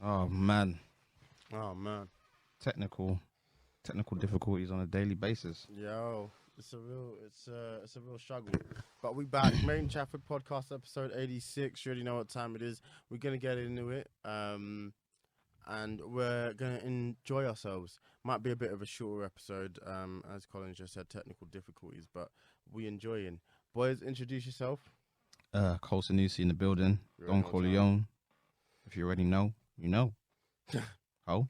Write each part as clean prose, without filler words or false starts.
Oh man, Oh man, technical difficulties on a daily basis. yo, it's a real struggle. But we back, Made In Chafford podcast episode 86. You already know what time it is. We're gonna get into it, and we're gonna enjoy ourselves. Might be a bit of a shorter episode, as Colin just said, technical difficulties, but we enjoying. Boys, introduce yourself. Cole Sanusi in the building. You Don already know what time. Corleone. If you already know, you know. Oh,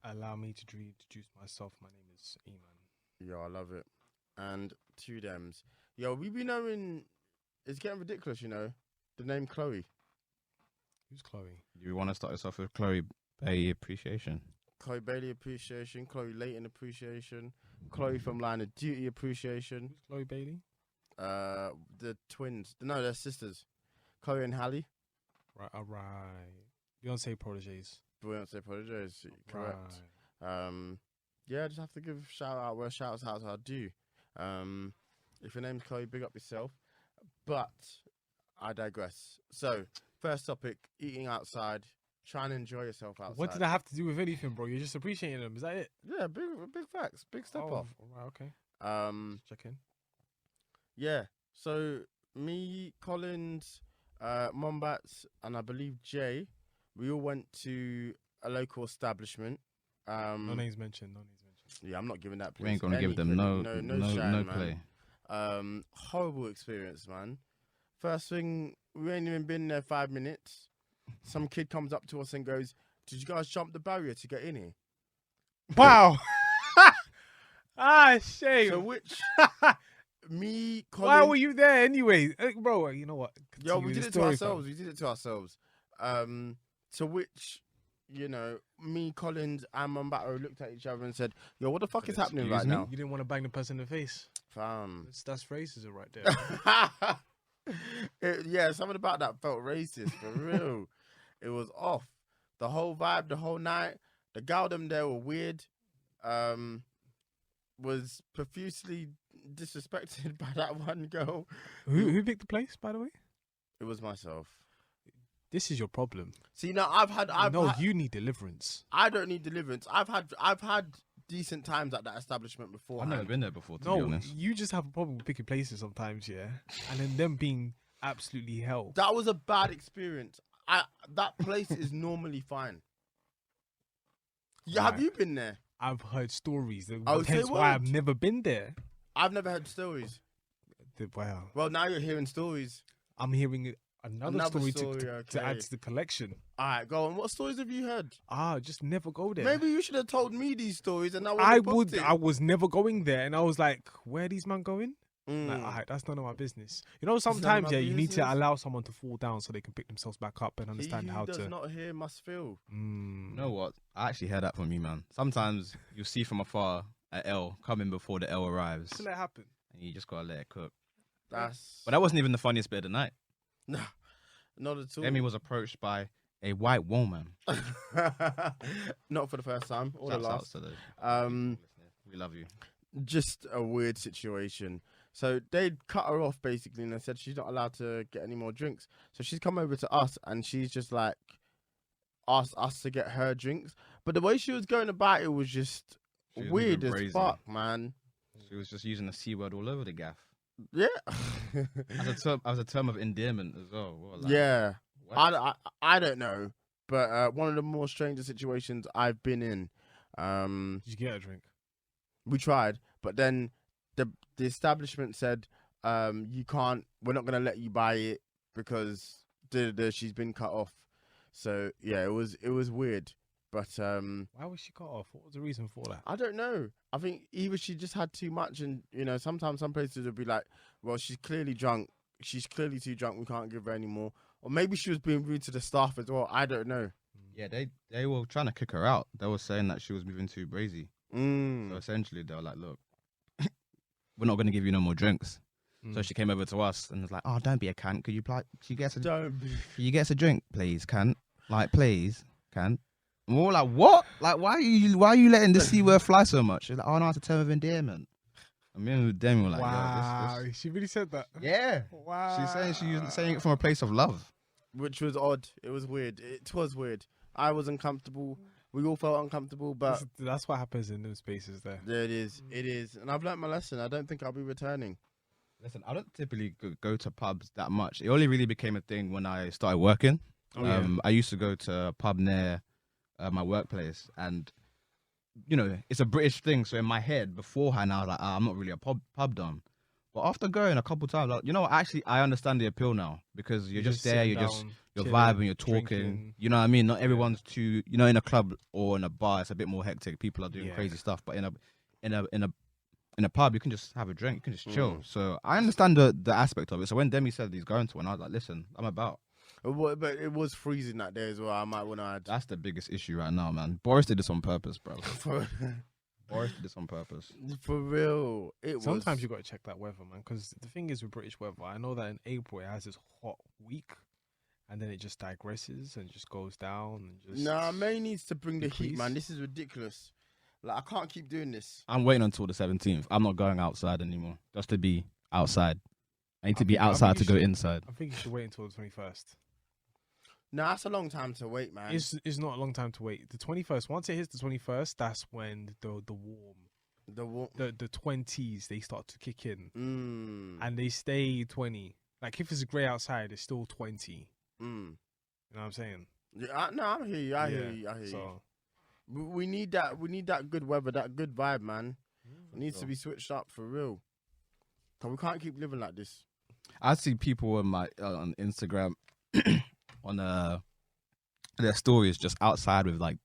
Allow me to introduce myself. My name is Eman. Yo, I love it. And two Dems. Yo, we be knowing it's getting ridiculous, you know. The name Chloe. Who's Chloe? do you want to start us off with Chloe Bay appreciation? Chloe Bailey appreciation, Chloe Layton appreciation, Chloe from Line of Duty appreciation. Who's Chloe Bailey? The twins. No, they're sisters. Chloe and Halle. Right, alright. Beyonce proteges. Beyonce proteges. Correct. Right. Yeah, just have to give shout out where shouts out are due. If your name's Chloe, big up yourself. But I digress. So, first topic, eating outside. Try and enjoy yourself outside. What did that have to do with anything, bro? You're just appreciating them. Is that it? Yeah, big facts. Big step off. Right, okay. Um, Check in. Yeah. So me, Collins, Mombats, and I believe Jay, we all went to a local establishment. No names mentioned. No names mentioned. Yeah, I'm not giving that place. We ain't gonna any give them credit. no shine, man. play. Horrible experience, man. First thing, we ain't even been there 5 minutes. Some kid comes up to us and goes, "Did you guys jump the barrier to get in here?" Wow. Shame. So which me, Colin, Why were you there anyway? Bro, you know what? Yo, Continue we the did it to story, ourselves. fam. We did it to ourselves. To which, you know, me, Collins, and Mambato looked at each other and said, "Yo, what the fuck is happening Excuse right me? now, You didn't want to bang the person in the face. fam?" That's racism right there. Yeah, something about that felt racist for real. It was off. The whole vibe, the whole night. The gal them there were weird. Was profusely disrespected by that one girl. Who picked the place, by the way? It was myself. This is your problem. See, now I've had. You need deliverance. I don't need deliverance. I've had decent times at that establishment before. I've never been there before, to be No, honest. you just have a problem with picking places sometimes, yeah? And then them being absolutely hell. That was a bad experience. That place is normally fine. Yeah, have Right. you been there? I've heard stories. Oh, say Hence why I've what? never been there. I've never heard stories. Wow. Well, now you're hearing stories. I'm hearing another story to okay. add to the collection. All right, go on. What stories have you heard? Just never go there. Maybe you should have told me these stories, and I was never going there, and I was like, where are these man going? Like, alright, that's none of my business. You know, none of sometimes my you need to business. allow someone to fall down so they can pick themselves back up and understand He how does to. not hear must feel. You know what? I actually heard that from you, man. Sometimes you see from afar an L coming before the L arrives, Just let it happen. and you just gotta let it cook. That's But that wasn't even the funniest bit of the night. no, not at all. Emmy was approached by a white woman. Not for the first time or the Shouts out last. to the Um, we love you. just a weird situation. So they cut her off basically, and they said she's not allowed to get any more drinks. So she's come over to us, and she's just like asked us to get her drinks. But the way she was going about it was just She was weird moving as brazy. fuck, man. She was just using the C word all over the gaff. Yeah, As a term of endearment as well. What, like, yeah. what? I don't know, but one of the more stranger situations I've been in. Did you get a drink? We tried, but then the establishment said, you can't. We're not gonna let you buy it because she's been cut off. So yeah, it was weird, but Why was she cut off? What was the reason for that? I don't know. I think either she just had too much, and you know, sometimes some places would be like, well, she's clearly drunk. She's clearly too drunk. We can't give her any more. Or maybe she was being rude to the staff as well. I don't know. Yeah, they were trying to kick her out. They were saying that she was moving too brazy. So essentially, they were like, look, we're not going to give you no more drinks. So she came over to us and was like, oh, don't be a cunt. Could you get us a drink, please, cunt? Like, please, cunt. And we're all like, what? Like, why are you letting the C word fly so much? She's like, oh, no, it's a term of endearment. And me and Demi were like, wow, yo, this. she really said that. Yeah. Wow. She's saying it from a place of love. which was odd. It was weird. It was weird. I was uncomfortable. We all felt uncomfortable, but That's what happens in those spaces there. there it is. It is, and I've learnt my lesson. I don't think I'll be returning. Listen, I don't typically go to pubs that much. It only really became a thing when I started working. Oh, yeah. I used to go to a pub near my workplace, and you know, it's a British thing. So in my head beforehand, I was like, I'm not really a pub dom. But after going a couple times, like, you know, actually, I understand the appeal now because you're just there, you're chilling, vibing, you're talking. drinking. You know what I mean? Not everyone's too, you know, in a club or in a bar, it's a bit more hectic. People are doing Yeah. crazy stuff, but in a pub, you can just have a drink, you can just chill. So I understand the aspect of it. So when Demi said he's going to one, I was like, listen, I'm about. But it was freezing that day as well. I might want to add. That's the biggest issue right now, man. Boris did this on purpose, bro. Boris did this on purpose. For real, Sometimes you got to check that weather, man. Because the thing is with British weather, I know that in April it has this hot week, and then it just digresses and just goes down. And just Nah, May needs to bring the heat, decrease. man. This is ridiculous. Like, I can't keep doing this. I'm waiting until the 17th. I'm not going outside anymore. Just to be outside. I need to be think- I outside think to you go should- inside. I think you should wait until the 21st. Nah, that's a long time to wait, man. It's not a long time to wait. The 21st. Once it hits the 21st, that's when the warm, the 20s they start to kick in, and they stay 20. Like if it's grey outside, it's still 20. You know what I'm saying? Yeah, no, I hear you. I hear you. So We need that. We need that good weather, that good vibe, man. It needs to be switched up for real. Cause we can't keep living like this. I see people on my on Instagram on their stories just outside with like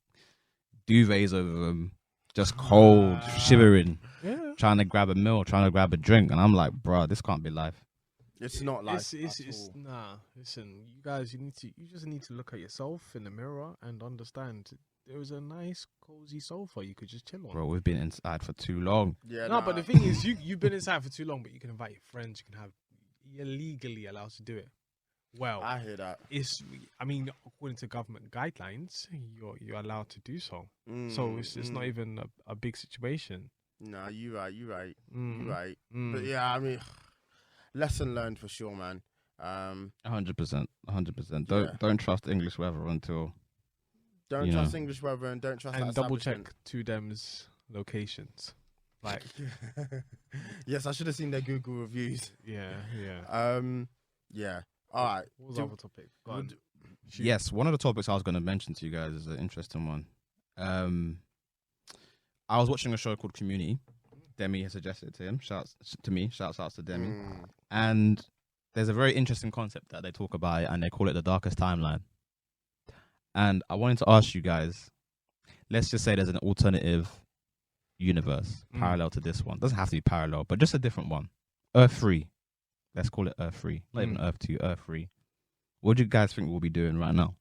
duvets over them, just cold, shivering, trying to grab a meal, trying to grab a drink, and I'm like, bro, this can't be life. It's not like it's nah. Listen, you guys, you just need to look at yourself in the mirror and understand there was a nice cozy sofa you could just chill on. Bro, we've been inside for too long. Yeah, No, but the thing is, you've been inside for too long, but you can invite your friends. You're legally allowed to do it. Well, I hear that. I mean, according to government guidelines, you're allowed to do so. So it's not even a big situation. Nah, you right. You right. But yeah, I mean, lesson learned for sure, man. 100%. Yeah. Don't trust English weather until. Don't trust English weather and don't trust. And that double establishment. check two them's locations. Like, yes, I should have seen their Google reviews. yeah. Yeah. All right. What was the other topic? Go on. Shoot. Yes, one of the topics I was going to mention to you guys is an interesting one. I was watching a show called Community. Demi has suggested it to him. Shouts out to Demi. And there's a very interesting concept that they talk about, and they call it the darkest timeline. And I wanted to ask you guys, let's just say there's an alternative universe parallel to this one. Doesn't have to be parallel, but just a different one. Earth 3. Let's call it Earth 3. Not even Earth 2, Earth 3. What do you guys think we'll be doing right now?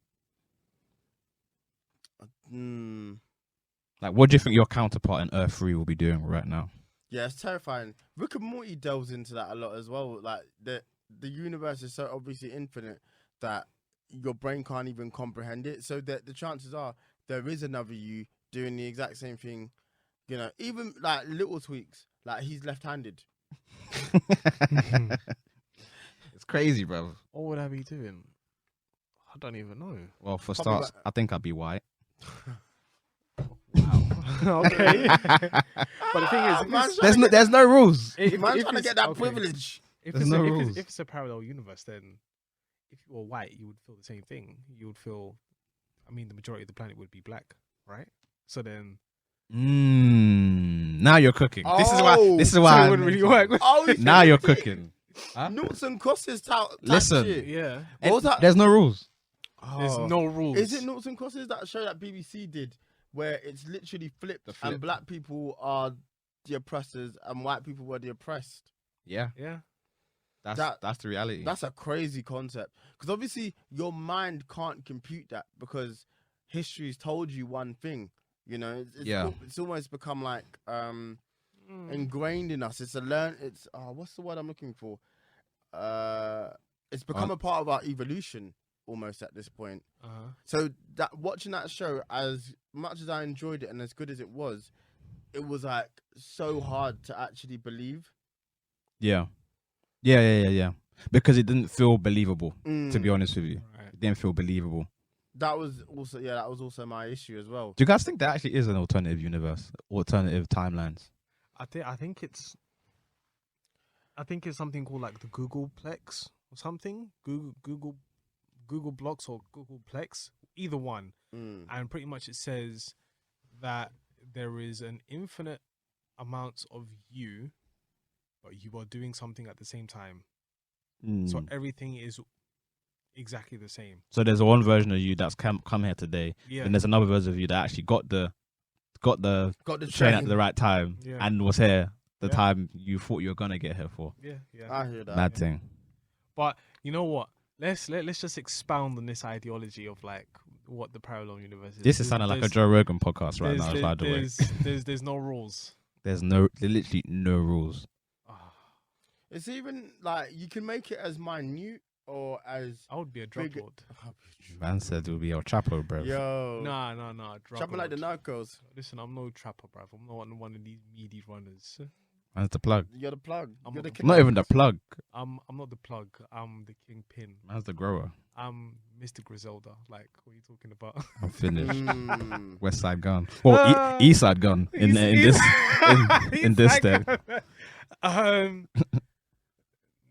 Like, what do you think your counterpart in Earth 3 will be doing right now? Yeah, it's terrifying. Rick and Morty delves into that a lot as well. Like the universe is so obviously infinite that your brain can't even comprehend it. So that the chances are there is another you doing the exact same thing. You know, even like little tweaks. Like he's left-handed. It's crazy, bro. What would I be doing? I don't even know. Well, for Probably starts, I think I'd be white. Okay. But the thing is, There's no rules. Man's trying to it's- get that okay. privilege. If There's it's, no if, rules. it's, if it's a parallel universe, then if you were white, you would feel the same thing. You would feel, I mean, the majority of the planet would be black, right? So then, Now you're cooking. This is why. so it wouldn't really work. Oh, Now you're cooking. Huh? Noughts and crosses type Listen. shit. Yeah. What was that? There's no rules. There's no rules. Is it Noughts and Crosses, that show that BBC did, where it's literally flipped, flip. and black people are the oppressors and white people were the oppressed? Yeah, Yeah. that's the reality. That's a crazy concept. Because obviously your mind can't compute that because history's told you one thing. You know, it's almost become like ingrained in us. It's what's the word I'm looking for? It's become a part of our evolution almost at this point. So that watching that show, as much as I enjoyed it and as good as it was like so hard to actually believe. Yeah. because it didn't feel believable. To be honest with you, it didn't feel believable. That was also my issue as well. Do you guys think there actually is an alternative universe, alternative timelines? I think it's something called like the Googleplex or something. Google Blocks or Googleplex, either one. And pretty much it says that there is an infinite amount of you, but you are doing something at the same time. So everything is exactly the same. So there's one version of you that's come here today, and there's another version of you that actually got the train at the right time and was here the time you thought you were gonna get here for. Yeah. I hear that. Mad thing. But you know what? Let's just expound on this ideology of like what the parallel universe is. This is sounding like a Joe Rogan podcast right now. By the way, there's no rules. There's literally no rules. It's even like you can make it as minute or as. I would be a drug lord. Man said it would be El Chapo, bro. Yo. Nah. Trapping like the narcos. Listen, I'm no trapper, bruv. I'm not one of these meaty runners. Man's the plug. You're the plug. You're the not even the plug. I'm not the plug. I'm the kingpin. Man's the grower. I'm Mr. Griselda. Like, what are you talking about? I'm finished. West Side Gun. Well, East Side Gun in this step.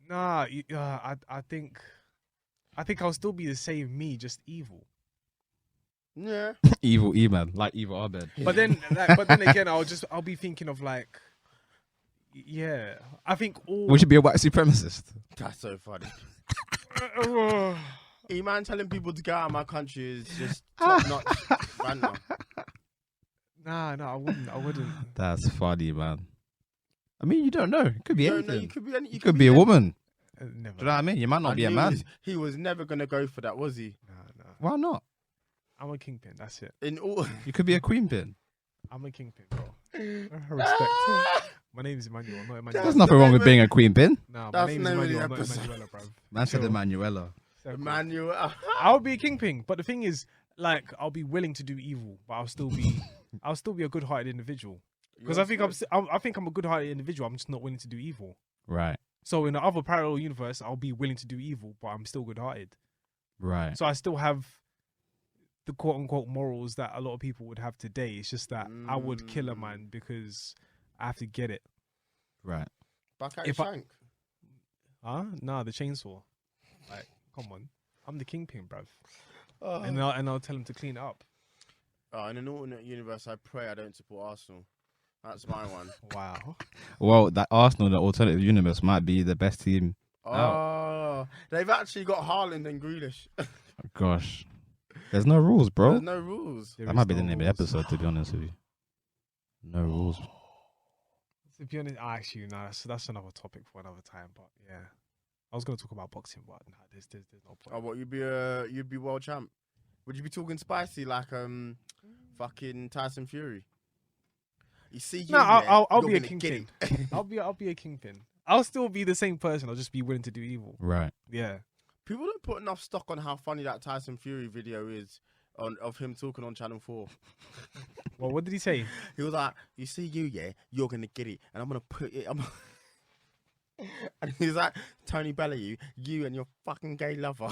Nah, I think I'll still be the same me, just evil. Yeah. Evil Eman, like evil Abed. But then again, I'll be thinking of like, yeah, I think we should be a white supremacist. That's so funny. Eman telling people to get out of my country is just top notch. Random. Nah, I wouldn't. That's funny, man. I mean, you don't know. It could be anything. You could be a woman. Never. Do you know what I mean? You might not be a man. He was never gonna go for that, was he? No. Why not? I'm a kingpin. That's it. You could be a queen pin. I'm a kingpin, bro. Respect. My name is Emmanuel, not Emmanuel. There's nothing wrong with being a queen pin. No, my name is Emmanuel, not Emanuela, bro. Man said Emanuela. Emmanuel. I'll be a kingpin, but the thing is, like, I'll be willing to do evil, but I'll still be a good-hearted individual. Because I think I'm a good-hearted individual. I'm just not willing to do evil. Right. So in the other parallel universe, I'll be willing to do evil, but I'm still good-hearted. Right. So I still have the quote-unquote morals that a lot of people would have today. It's just that I would kill a man because I have to get it. Right. Back at your shank. Nah, the chainsaw. Like, come on. I'm the kingpin, bruv. And I'll tell him to clean it up. In an alternate universe, I pray I don't support Arsenal. That's my one. Wow. Well, that Arsenal, the alternative universe, might be the best team. They've actually got Haaland and Grealish. Gosh. There's no rules, bro. There's no rules. That might be the name of the episode, to be honest with you. No rules. To be honest, actually, no, that's another topic for another time. But yeah, I was going to talk about boxing, but nah, there's no point. Oh, what you'd be world champ? Would you be talking spicy like fucking Tyson Fury? You see, no, I'll be a kingpin. I'll be a kingpin. I'll still be the same person. I'll just be willing to do evil. Right. Yeah. People don't put enough stock on how funny that Tyson Fury video is of him talking on Channel 4. Well, what did he say? He was like, "You see, you're gonna get it, and I'm gonna put it." And he's like, "Tony Bellew, you and your fucking gay lover."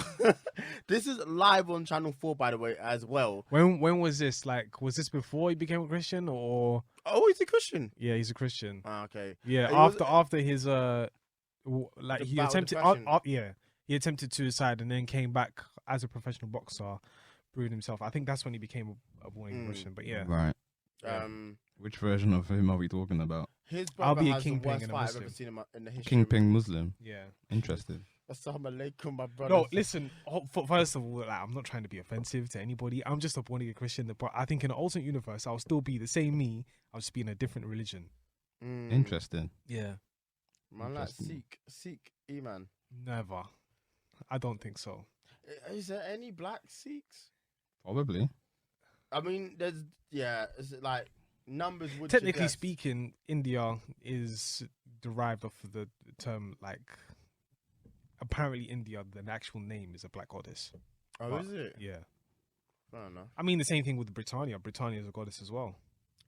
This is live on Channel 4, by the way, as well. When was this? Like, was this before he became a Christian, or? Oh, he's a Christian. Yeah, he's a Christian. Okay. Yeah, after his he attempted. He attempted suicide and then came back as a professional boxer, proving himself. I think that's when he became a born Christian. But yeah, right. Which version of him are we talking about? His brother I'll be a has kingpin the worst and a fight I've Muslim. ever seen in the history. Kingpin Muslim. Yeah. Interesting. Assalamu alaikum, my brother. No, listen. First of all, like, I'm not trying to be offensive to anybody. I'm just a born again Christian. But I think in an alternate universe, I'll still be the same me. I'll just be in a different religion. Interesting. Yeah. Man, like Sikh Eman. Never. I don't think so. Is there any black Sikhs? Probably. I mean, is it like numbers would technically suggest... speaking, India is derived off of the term, like, apparently India, the actual name is a black goddess. Oh, but, is it? Yeah. I don't know. I mean, the same thing with Britannia. Britannia is a goddess as well.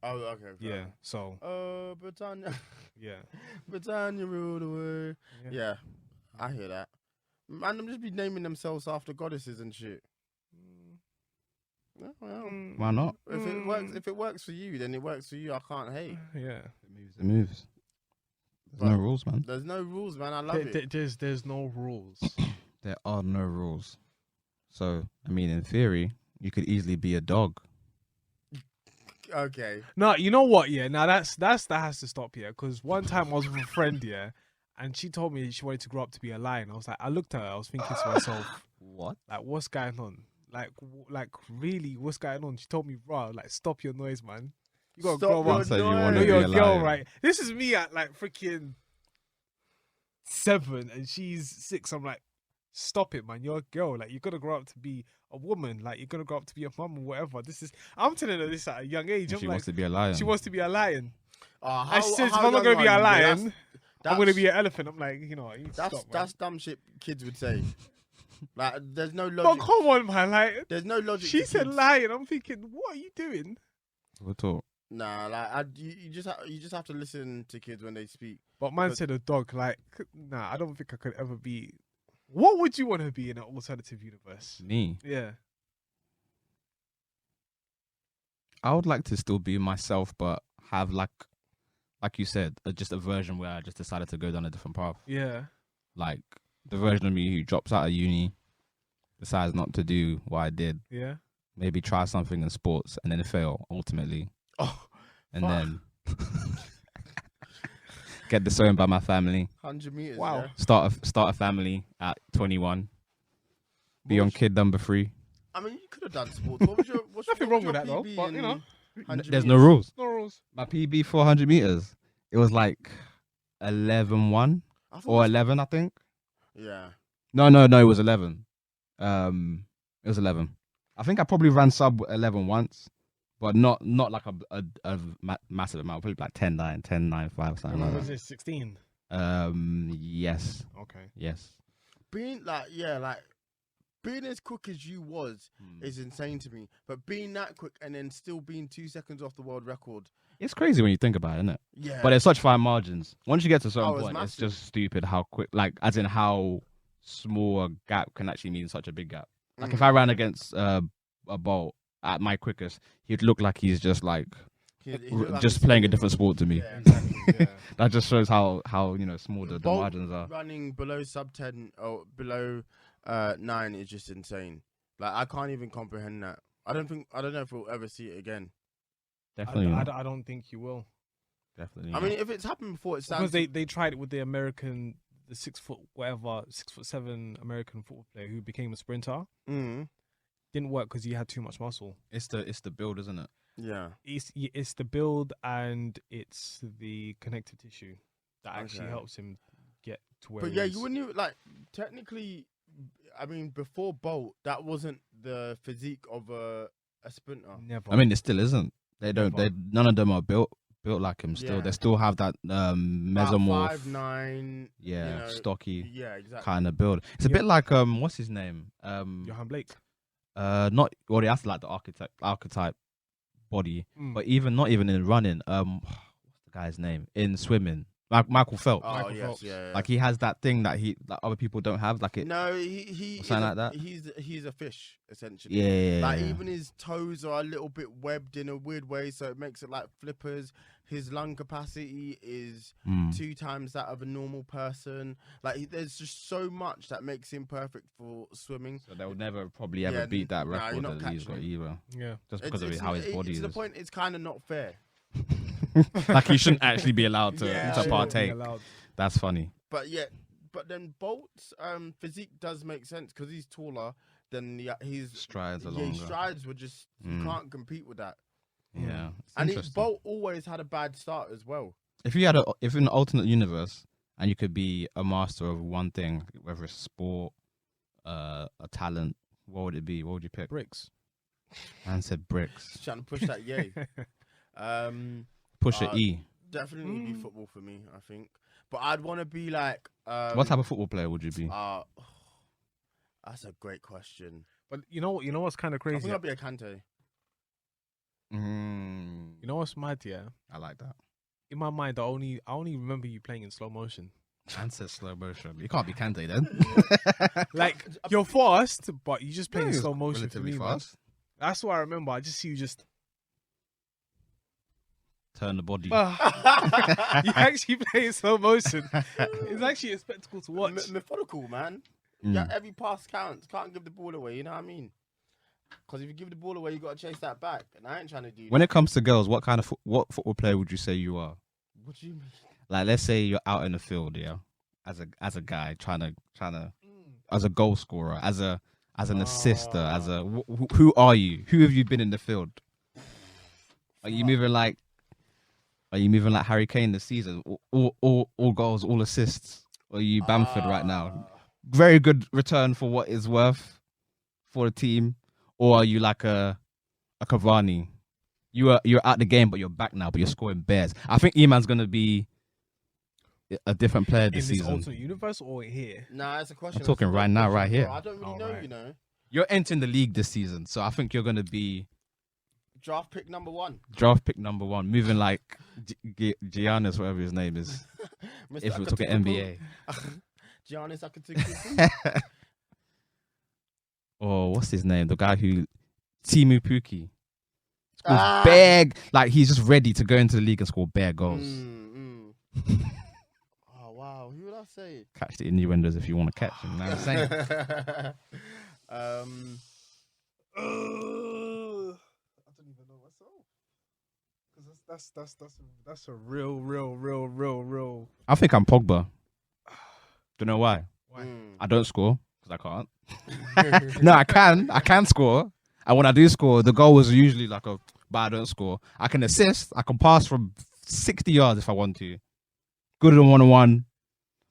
Oh, okay. Yeah, so. Oh, Britannia. Yeah. Britannia rule the world. Yeah, I hear that. Man, them just be naming themselves after goddesses and shit. Well, Why not? If it works for you, then it works for you. I can't hate. Yeah. It moves. There's no rules, man. There's no rules, man. I love it. There's no rules. There are no rules. So, I mean, in theory, you could easily be a dog. Okay. No, you know what? Yeah, now that has to stop here. Because one time I was with a friend, yeah, and she told me she wanted to grow up to be a lion. I was like, I looked at her, I was thinking to myself, what? Like, what's going on? Like really, what's going on? She told me, bro, like, stop your noise, man. You gotta grow up. So you want to be You're a a girl, lion. right? This is me at like freaking 7 and she's 6. I'm like, stop it, man. You're a girl. Like, you're gonna grow up to be a woman. Like, you're gonna grow up to be a mum or whatever. I'm telling her this at a young age. She wants to be a lion. She wants to be a lion. How, she says, if how I'm not young gonna be are a you? lion, I'm gonna That's- be an elephant. I'm like, you know, you need to stop, man. That's dumb shit kids would say. Like, there's no But logic. come on, man. Like, There's no logic. she to said kids. lion. I'm thinking, what are you doing? We'll talk. Nah, like you just have to listen to kids when they speak. But man said a dog. Like, nah, I don't think I could ever be. What would you want to be in an alternative universe? Me. Yeah. I would like to still be myself, but have like you said, just a version where I just decided to go down a different path. Yeah. Like the version of me who drops out of uni, decides not to do what I did. Yeah. Maybe try something in sports and then fail ultimately. Oh, And fuck. then get disowned by my family. 100 meters. Wow. Yeah? Start a family at 21. Be on kid number 3. I mean, you could have done sports. What was your Nothing wrong with that, though, PB but, in you know. 100 There's no meters? rules. No rules. My PB 400 meters. It was like 11-1 I thought or it 11, I think. was- Yeah. No, it was 11. It was 11. I think I probably ran sub 11 once, but not like a massive amount. Probably like 10-9, 10-9-5, something What like was that. it? 16. Yes, Okay. yes. Being being as quick as you was is insane to me. But being that quick and then still being 2 seconds off the world record. It's crazy when you think about it, isn't it? Yeah. But it's such fine margins. Once you get to a certain Oh, it's point, it's massive. just stupid how quick, like, as in how small a gap can actually mean such a big gap. Like, if I ran against a Bolt at my quickest, he'd look like he's just like He looked like just a playing a spinner. different sport to me. Yeah, exactly. Yeah. That just shows how small the Bolt margins are. running below sub 10 or below 9 is just insane. Like, I can't even comprehend that. I don't know if we'll ever see it again. Definitely, not. I don't think you will. Definitely. I not. mean, if it's happened before, it Because sounds. they tried it with the 6'7" American football player who became a sprinter. Mm, Didn't work because he had too much muscle. it's the build, isn't it? yeah. It's the build and it's the connective tissue that actually Okay. helps him get to where. But he yeah, is. you wouldn't even, like, technically, I mean, before Bolt, that wasn't the physique of a sprinter. Never. I mean, it still isn't. They don't. Never. None of them are built like him. Still, Yeah. they still have that mesomorph. 5'9". Yeah, you know, stocky Yeah, exactly. kind of build. It's a Yeah. bit like what's his name? Johan Blake. Not well. He has like the archetype body, Mm. but not even in running. What's the guy's name in swimming? Michael Phelps. Oh, Michael yes, Phelps. yeah. Like he has that thing that other people don't have. Like it. No, he Or something like that? He's a fish essentially. Yeah. Like even his toes are a little bit webbed in a weird way, so it makes it like flippers. His lung capacity is 2 times that of a normal person. Like there's just so much that makes him perfect for swimming. So they would never probably ever Yeah, beat that nah, you're record not that he's got catching either. Yeah. Just because of how his body to is. the point, it's kind of not fair. Like he shouldn't actually be allowed to Yeah, to yeah. partake. Allowed. That's funny. But then Bolt's physique does make sense because he's taller than his Strides are his longer. strides were just you can't compete with that. Yeah. It's And interesting. Bolt always had a bad start as well. If in an alternate universe and you could be a master of one thing, whether it's sport, a talent, what would it be? What would you pick? Bricks. Man said bricks. Trying to push that yay. Push it E. Definitely be football for me, I think. But I'd want to be like. What type of football player would you be? That's a great question. But you know what's kind of I crazy? think I'd be a Kante. You know what's mad? Yeah. I like that. In my mind, I only remember you playing in slow motion. Man says slow motion. You can't be Kante then. Like you're fast, but you just play in Yeah, slow motion for relatively me, man. fast. That's what I remember. I just see you just Turn the body. you actually play in slow motion. It's actually a spectacle to watch. Methodical, man. Yeah, every pass counts. Can't give the ball away. You know what I mean? Because if you give the ball away, you got to chase that back. And I ain't trying to do When that. it comes to girls, what kind of what football player would you say you are? What do you mean? Like, let's say you're out in the field, yeah, as a guy trying to as a goal scorer, as an assister, as a who are you? Who have you been in the field? Are you moving like Harry Kane this season? All goals, all assists? Or are you Bamford right now? Very good return for what it's worth for the team. Or are you like a Cavani? You're out the game, but you're back now, but you're scoring bears. I think Eman's gonna be a different player this season. In this alternate universe or here? Nah, it's a question. I'm talking right now, right here. I don't really know, you know. You're entering the league this season, so I think you're gonna be draft pick number 1. Draft pick number 1, moving like Giannis, whatever his name is. If we're talking NBA. Giannis Antetokounmpo. Or what's his name? The guy who Timu Puki. Scores big, like he's just ready to go into the league and score bare goals. Oh wow, who would I say? Catch the innuendos if you want to catch him. You know what I'm saying? I don't even know myself. Because that's a real. I think I'm Pogba. Don't know why. Why? I don't score because I can't. No, I can. I can score. And when I do score, the goal was usually like but I don't score. I can assist. I can pass from 60 yards if I want to. Good at 1-on-1.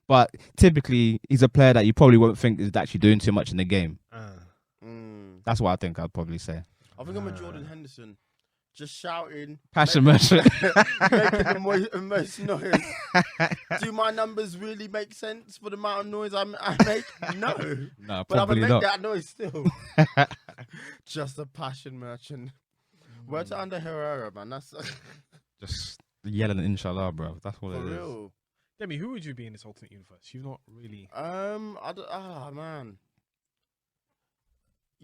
But typically, he's a player that you probably won't think is actually doing too much in the game. That's what I think I'd probably say. I think I'm a Jordan Henderson. Just shouting. Passion merchant. Making the most noise. Do my numbers really make sense for the amount of noise I make? No. No, but I'm probably going to not. make that noise still. Just a passion merchant. Word to Under Herrera, man. That's just yelling inshallah, bro. That's what it is. Real. Demi, who would you be in this alternate universe? You've not really. Man.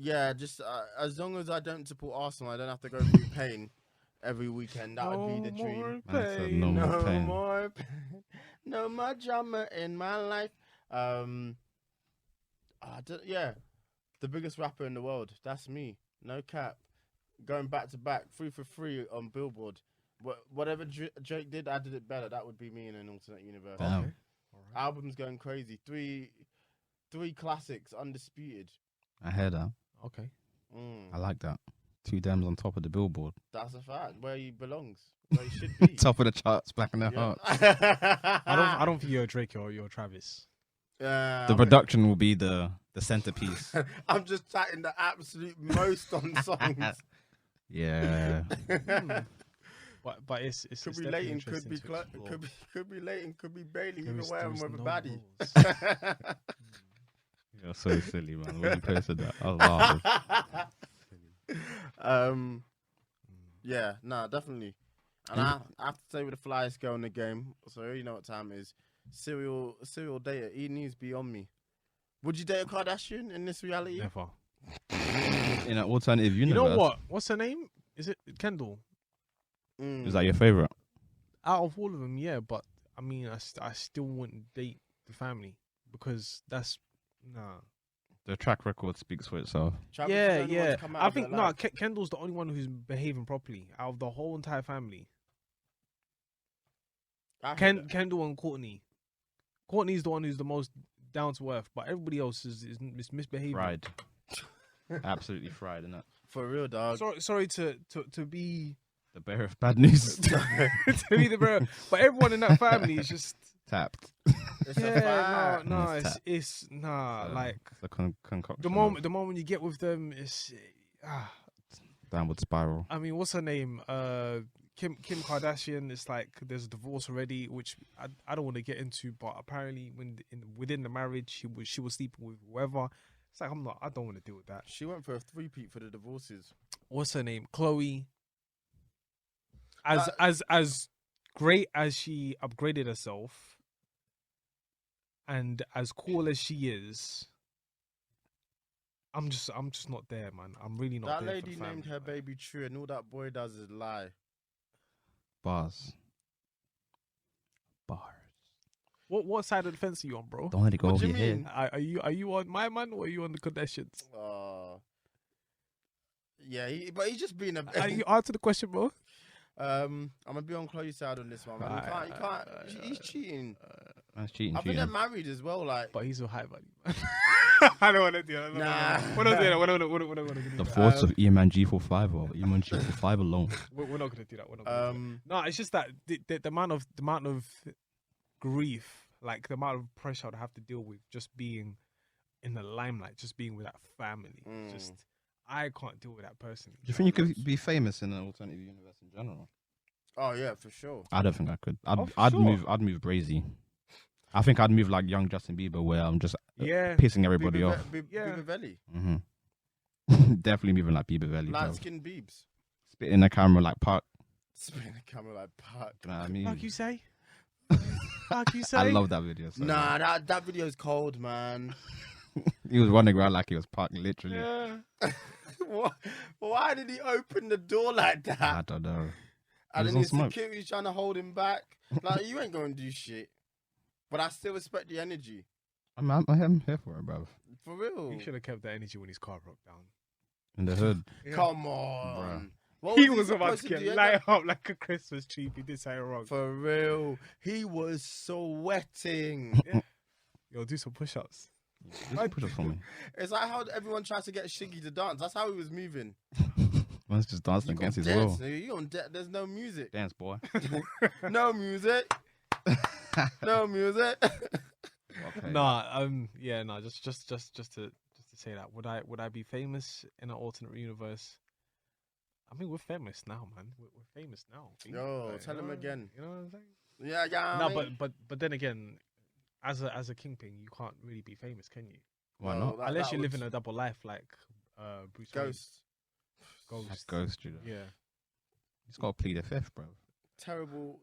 Yeah, just as long as I don't support Arsenal, I don't have to go through pain every weekend. That would be the dream. No more pain. More pain. No more drama in my life. Yeah, the biggest rapper in the world. That's me. No cap. Going back to back, 3 for 3 on Billboard. Whatever Drake did, I did it better. That would be me in an alternate universe. Damn. Okay. Right. Albums going crazy. Three classics, undisputed. I heard that. Okay. I like that. 2 Dems on top of the Billboard. That's a fact. Where he belongs. Where he should be. Top of the charts, black in their hearts. I don't think you're Drake or you're Travis. The production will be the centerpiece. I'm just chatting the absolute most on songs. Yeah. But it's could be definitely Leighton, could interesting be to explore. could be Leighton, could be Bailey. There Either is- way, there I'm is with a no baddie. rules. You're so silly, man. When you posted that, I was laughing. Yeah, nah, definitely. And I have to say with the flyest girl in the game, so you know what time it is. Serial data. He needs to be on me. Would you date a Kardashian in this reality? Never. In an alternative universe. You know what? What's her name? Is it Kendall? Is that your favorite? Out of all of them, yeah. But I mean, I still wouldn't date the family because that's nah. The track record speaks for itself. Travis is the only one Yeah. to come out I of think her no. life. Kendall's the only one who's behaving properly out of the whole entire family. I heard that. Kendall and Courtney. Courtney's the one who's the most down to earth, but everybody else is misbehaving. Fried. Absolutely fried, isn't it? For real, dog. Sorry to be The bearer of bad news. to be the bro, but everyone in that family is just Tapped. It's a yeah, fact. no, It's it's like The concoction. the moment you get with them, it's Downward spiral. I mean, what's her name? Kim Kardashian. It's like there's a divorce already, which I don't want to get into. But apparently, within the marriage, she was sleeping with whoever. It's like I don't want to deal with that. She went for a 3-peat for the divorces. What's her name? Chloe. As great as she upgraded herself, and as cool as she is, I'm just not there, man. I'm really not That there. lady for the named family, her man. baby True, and all that boy does is lie. Bars. What side of the fence are you on, bro? Don't let it go What over do your you head. mean? Are you on my man or are you on the Kardashians? Yeah, but he's just being a. Are you answer the question, bro? I'm gonna be on Chloe's side on this one, man. He can't. He's cheating. That's cheating. I think they're married as well. Like, But he's a high value, man. I don't want to do that. Nah. We're not doing that. We're not gonna do The that. force of Eman G45 or Eman G45 alone. We're not gonna do that. We're not gonna do that. No, it's just that the amount of grief, like the amount of pressure I'd have to deal with just being in the limelight, just being with that family. Just I can't deal with that personally. Do you think you could be famous in an alternative universe in general? Oh yeah, for sure. I don't think I could. For I'd sure. move brazy. I think I'd move like young Justin Bieber, where I'm just pissing everybody off. Bieber Valley. Definitely moving like Bieber Valley. Light skin Biebs. Spit in the camera like Park. Spitting the camera like Park. You know what I mean? Fuck you say? Fuck you say? I love that video. So Nah, that video's cold, man. he was running around like he was Park, literally. Yeah. Why did he open the door like that? I don't know. And was then on his smoke. security's trying to hold him back. Like, you ain't going to do shit. But I still respect the energy. I'm here for it, bro. For real. He should have kept that energy when his car broke down. In the hood. Yeah. Come on. What He was about supposed to do? get light up like a Christmas tree if he did something wrong. For real. He was sweating. Yo, do some push-ups. Just put it for me. It's like how everyone tries to get Shiggy to dance. That's how he was moving. Man's just dancing against his will. There's no music. Dance, boy. No music. No music. Okay. Just to say that. Would I be famous in an alternate universe? I mean, we're famous now, man. We're famous now. Yo, tell him again. You know what I'm saying? Yeah. No, but then again, as a kingpin, you can't really be famous, can you? Why not? Unless you're living a double life like Bruce Wayne. Ghost. That's Ghost, you know. Yeah. He's got to plead the fifth, bro. Terrible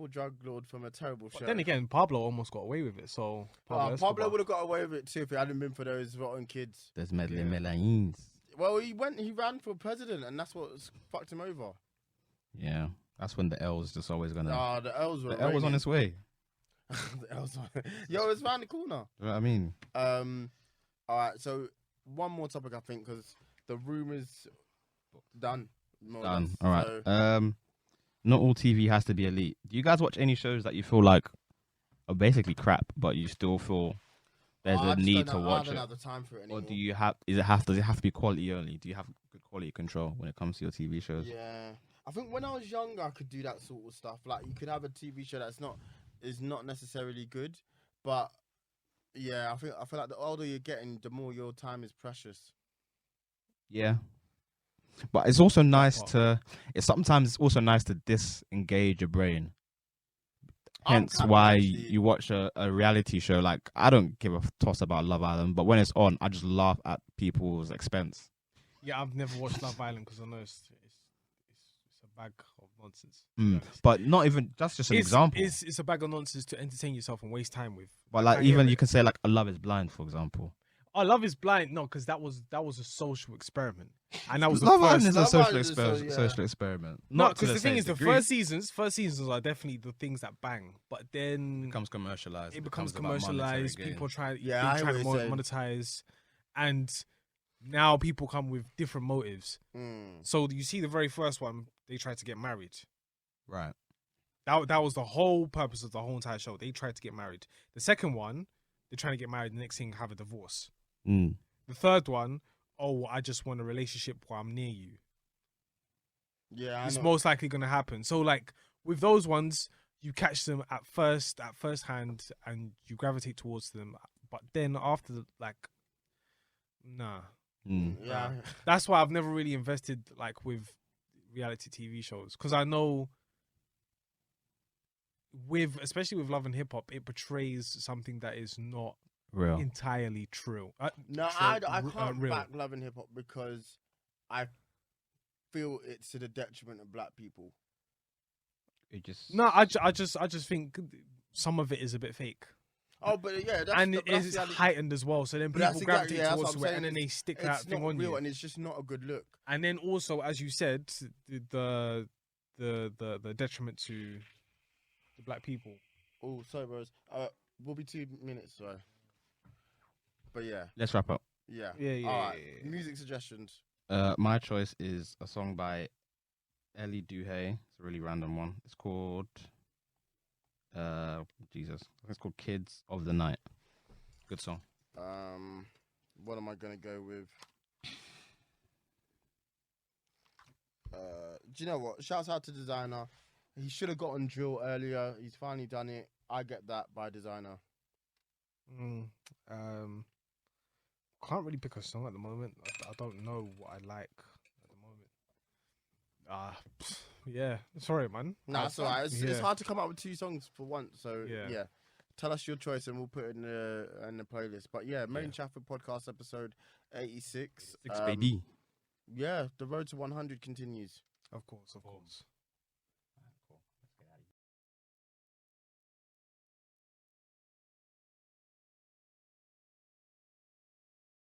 drug lord from a terrible show. But then again, Pablo almost got away with it, so Pablo would have got away with it too if it hadn't been for those rotten kids. There's Medellin Medellins. Well, he ran for president, and that's what fucked him over. Yeah, that's when the L's just always gonna. The L's were. The L was on its way. The L's on. Yo, it's round the corner. You know what I mean? All right. So one more topic, I think, because the rumors done. Done. All right. Not all TV has to be elite. Do you guys watch any shows that you feel like are basically crap, but you still feel there's a need to watch I don't it? have the time for it anymore. Or do you have? Does it have to be quality only? Do you have good quality control when it comes to your TV shows? Yeah, I think when I was younger, I could do that sort of stuff. Like, you could have a TV show is not necessarily good, but yeah, I feel like the older you're getting, the more your time is precious. Yeah. But it's also nice sometimes it's also nice to disengage your brain. Hence why you watch a reality show. Like, I don't give a toss about Love Island, but when it's on, I just laugh at people's expense. Yeah, I've never watched Love Island because I know it's a bag of nonsense. But not even, that's just an example. It's a bag of nonsense to entertain yourself and waste time with. But like, even you can say like A Love Is Blind, for example. Oh, Love Is Blind. No, because that was a social experiment, and that was Love the Island first. is a social experiment. No, because the thing is, the first seasons are definitely the things that bang, but then it becomes commercialized. It becomes commercialized. People try to monetize, and now people come with different motives. So you see, the very first one, they tried to get married. Right. That was the whole purpose of the whole entire show. They tried to get married. The second one, they're trying to get married. The next thing, have a divorce. The third one, I just want a relationship while I'm near you. Yeah, it's most likely going to happen. So, like, with those ones, you catch them at first hand, and you gravitate towards them. But then after, nah. Yeah. That's why I've never really invested like with reality TV shows, because I know especially with Love and Hip Hop, it portrays something that is not real, entirely true. I can't back Love and Hip Hop because I feel it's to the detriment of black people. I just think some of it is a bit fake. Oh, but yeah, it's heightened as well. So then people gravitate towards it, and then they stick that thing on you, and it's just not a good look. And then also, as you said, the detriment to the black people. Oh, sorry, bros. We'll be 2 minutes, sorry. But yeah, let's wrap up. Yeah. All right. Music suggestions. My choice is a song by Ellie Duhay. It's a really random one. It's called Jesus. I think it's called Kids of the Night. Good song. What am I gonna go with? Do you know what? Shouts out to Designer. He should have gotten Drill earlier. He's finally done it. I get that by Designer. Can't really pick a song at the moment. I don't know what I like at the moment. Yeah. Sorry, man. Nah, it's alright. It's hard to come up with 2 songs for once. So yeah. Tell us your choice and we'll put it in the playlist. But yeah, Made in Chafford podcast episode 86. 6 baby. Yeah, the road to 100 continues. Of course.